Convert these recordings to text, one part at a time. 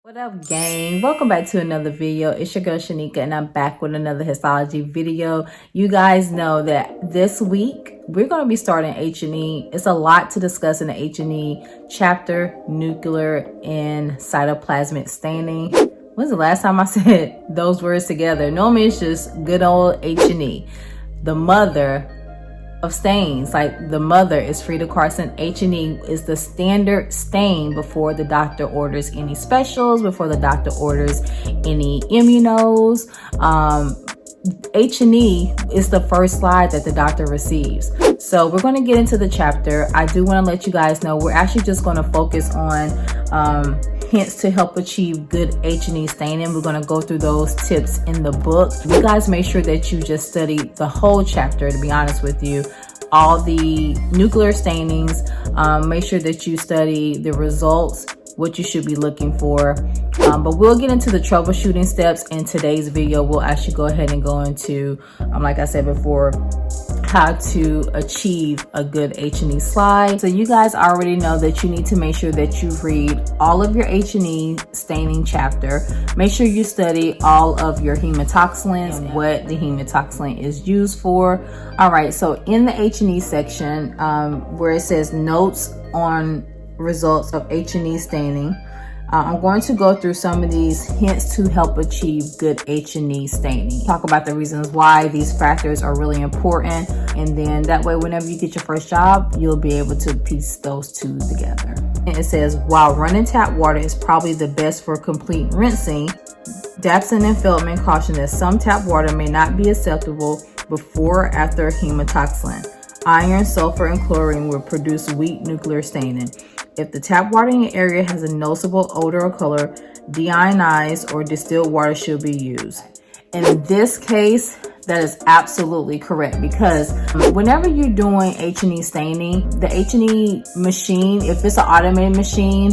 What up, gang? Welcome back to another video. It's your girl Shanika and I'm back with another histology video. You guys know that this week we're going to be starting H&E. It's a lot to discuss in the H&E chapter, nuclear and cytoplasmic staining. When's the last time I said those words together? Normally it's just good old H&E. The mother of stains, like the mother is Frida Carson. H&E is the standard stain before the doctor orders any specials, before the doctor orders any immunos. H&E is the first slide that the doctor receives. So we're going to get into the chapter. I do want to let you guys know we're actually just going to focus on hints to help achieve good H&E staining. We're going to go through those tips in the book. You guys make sure that you just study the whole chapter, to be honest with you. All the nuclear stainings, make sure that you study the results, what you should be looking for. But we'll get into the troubleshooting steps in today's video. We'll actually go ahead and go into, like I said before, how to achieve a good H&E slide. So you guys already know that you need to make sure that you read all of your H&E staining chapter. Make sure you study all of your hematoxylins and what the hematoxylin is used for. All right, so in the H&E section, where it says notes on results of H&E staining, I'm going to go through some of these hints to help achieve good H&E staining. Talk about the reasons why these factors are really important. And then that way, whenever you get your first job, you'll be able to piece those two together. And it says, while running tap water is probably the best for complete rinsing, Dapson and Feldman caution that some tap water may not be acceptable before or after hematoxylin. Iron, sulfur, and chlorine will produce weak nuclear staining. If the tap water in your area has a noticeable odor or color, deionized or distilled water should be used. In this case, that is absolutely correct, because whenever you're doing H&E staining, the H&E machine, if it's an automated machine,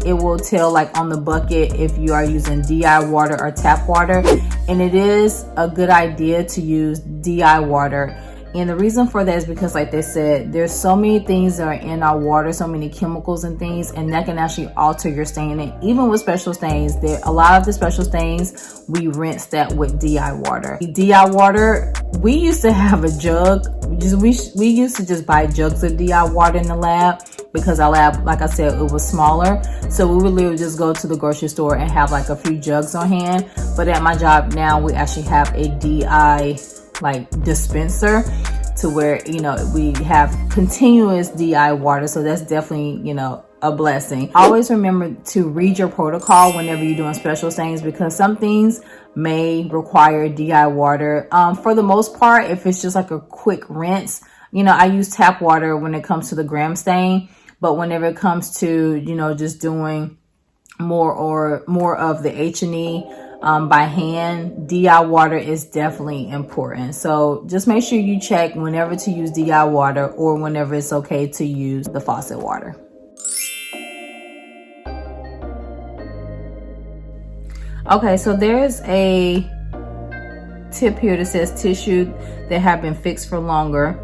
it will tell like on the bucket if you are using DI water or tap water, and it is a good idea to use DI water. And the reason for that is because, like they said, there's so many things that are in our water, so many chemicals and things, and that can actually alter your staining. Even with special stains, a lot of the special stains, we rinse that with DI water. DI water, we used to have a jug. We used to just buy jugs of DI water in the lab, because our lab, like I said, it was smaller. So we would literally just go to the grocery store and have like a few jugs on hand. But at my job now, we actually have a DI dispenser, to where, we have continuous DI water. So that's definitely, a blessing. Always remember to read your protocol whenever you're doing special stains, because some things may require DI water. For the most part, if it's just like a quick rinse, I use tap water when it comes to the gram stain. But whenever it comes to, just doing more of the H&E by hand, DI water is definitely important. So just make sure you check whenever to use DI water, or whenever it's okay to use the faucet water. Okay, so there's a tip here that says tissue that have been fixed for longer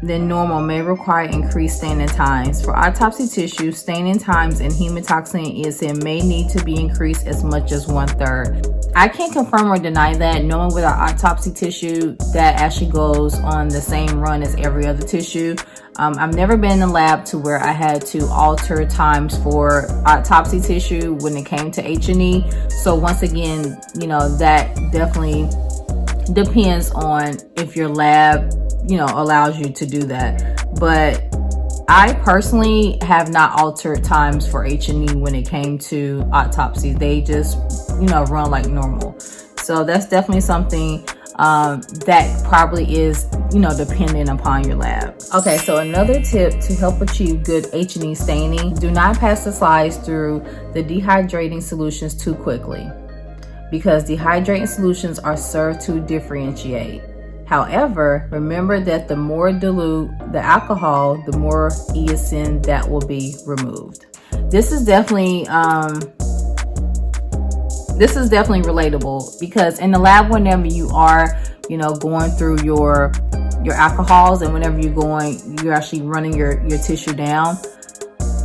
than normal may require increased staining times. For autopsy tissue, staining times in hematoxylin ESN may need to be increased as much as 1/3. I can't confirm or deny that, knowing with our autopsy tissue, that actually goes on the same run as every other tissue. I've never been in the lab to where I had to alter times for autopsy tissue when it came to H&E. So once again, that definitely depends on if your lab allows you to do that. But I personally have not altered times for H&E when it came to autopsies. They just, run like normal. So that's definitely something that probably is, dependent upon your lab. Okay, so another tip to help achieve good H&E staining: do not pass the slides through the dehydrating solutions too quickly, because dehydrating solutions are served to differentiate. However, remember that the more dilute the alcohol, the more ESN that will be removed. This is definitely relatable, because in the lab, whenever you are, going through your alcohols, and whenever you're actually running your tissue down,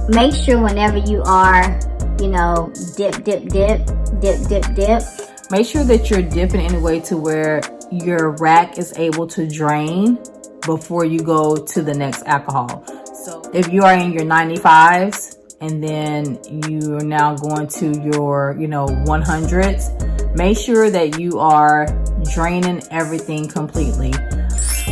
make sure whenever you are you know, dip, dip, dip, dip, dip, dip. Make sure that you're dipping in a way to where your rack is able to drain before you go to the next alcohol. So if you are in your 95s and then you are now going to your, 100s, make sure that you are draining everything completely.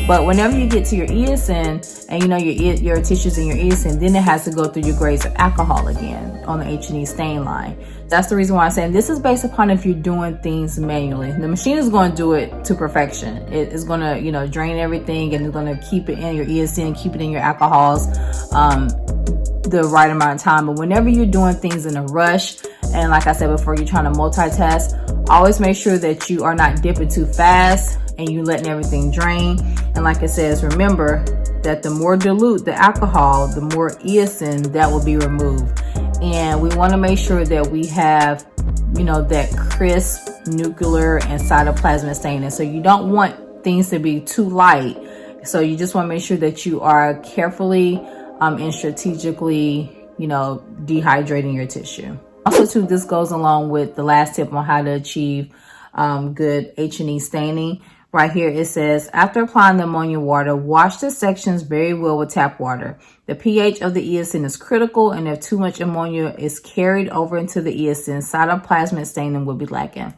But whenever you get to your eosin and your tissues in your eosin, then it has to go through your grades of alcohol again on the H&E stain line. That's the reason why I'm saying this is based upon if you're doing things manually. The machine is going to do it to perfection. It is going to, drain everything, and it's going to keep it in your eosin, keep it in your alcohols the right amount of time. But whenever you're doing things in a rush, and like I said before, you're trying to multitask, always make sure that you are not dipping too fast and you letting everything drain. And like it says, remember that the more dilute the alcohol, the more eosin that will be removed. And we want to make sure that we have, that crisp nuclear and cytoplasmic staining. So you don't want things to be too light. So you just want to make sure that you are carefully and strategically, dehydrating your tissue. Also too, this goes along with the last tip on how to achieve good H&E staining. Right here it says, after applying the ammonia water, wash the sections very well with tap water. The pH of the eosin is critical, and if too much ammonia is carried over into the eosin, cytoplasmic staining will be lacking.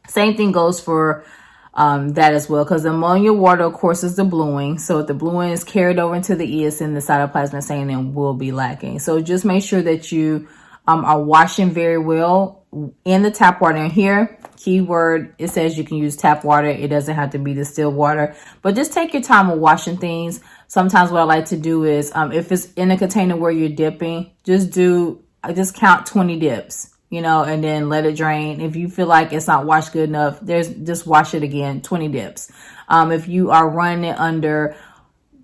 Same thing goes for that as well, because the ammonia water, of course, is the bluing. So if the bluing is carried over into the eosin, the cytoplasmic staining will be lacking. So just make sure that you are washing very well in the tap water. And here, keyword, it says you can use tap water. It doesn't have to be distilled water, but just take your time with washing things. Sometimes what I like to do is, if it's in a container where you're dipping, just count 20 dips, and then let it drain. If you feel like it's not washed good enough, just wash it again, 20 dips. If you are running it under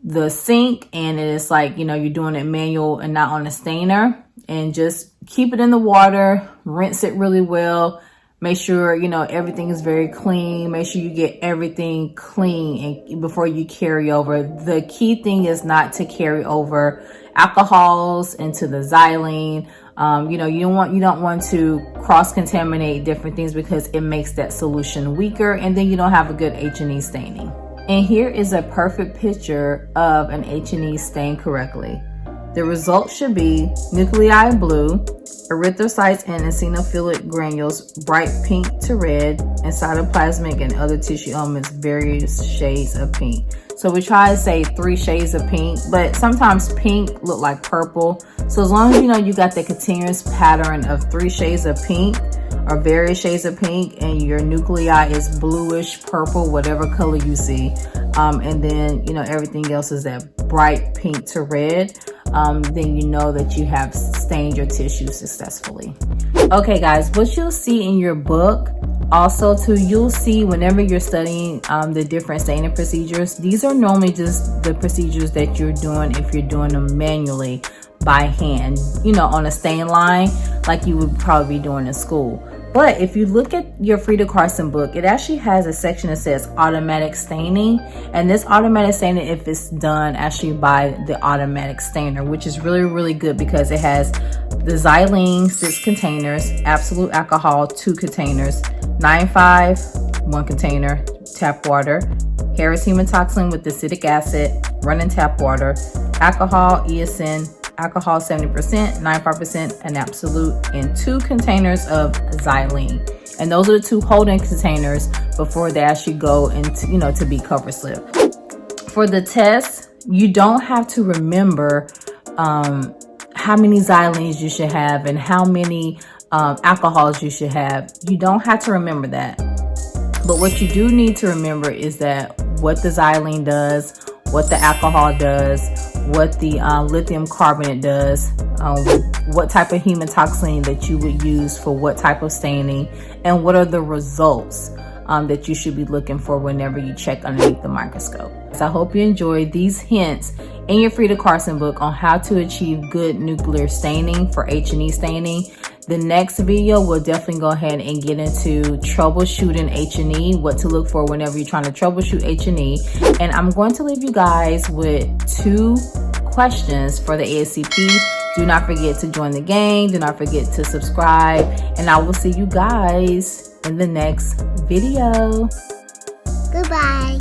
the sink and it's like, you're doing it manual and not on a stainer, and just keep it in the water, rinse it really well. Make sure, everything is very clean. Make sure you get everything clean and before you carry over. The key thing is not to carry over alcohols into the xylene. You don't want to cross-contaminate different things because it makes that solution weaker, and then you don't have a good H&E staining. And here is a perfect picture of an H&E stained correctly. The result should be nuclei blue, erythrocytes and eosinophilic granules bright pink to red, and cytoplasmic and other tissue elements various shades of pink. So we try to say 3 shades of pink, but sometimes pink look like purple. So as long as you got the continuous pattern of 3 shades of pink or various shades of pink, and your nuclei is bluish, purple, whatever color you see, and then everything else is that bright pink to red, then you know that you have stained your tissue successfully. Okay guys, what you'll see in your book also too, you'll see whenever you're studying the different staining procedures, these are normally just the procedures that you're doing if you're doing them manually by hand, on a stain line like you would probably be doing in school. But if you look at your Frida Carson book, it actually has a section that says automatic staining. And this automatic staining, if it's done actually by the automatic stainer, which is really, really good because it has the xylene 6 containers, absolute alcohol 2 containers, 9,5 1 container, tap water, Harris hematoxin with acetic acid, running tap water, alcohol, eosin, alcohol 70%, 95%, and absolute, and 2 containers of xylene. And those are the 2 holding containers before they actually go into, to be cover slip. For the test, you don't have to remember how many xylenes you should have and how many alcohols you should have. You don't have to remember that. But what you do need to remember is that what the xylene does, what the alcohol does, what the lithium carbonate does, what type of hematoxin that you would use for what type of staining, and what are the results that you should be looking for whenever you check underneath the microscope. So I hope you enjoyed these hints in your Frida Carson book on how to achieve good nuclear staining for H&E staining. The next video will definitely go ahead and get into troubleshooting H&E, what to look for whenever you're trying to troubleshoot H&E. And I'm going to leave you guys with 2 questions for the ASCP. Do not forget to join the gang. Do not forget to subscribe. And I will see you guys in the next video. Goodbye.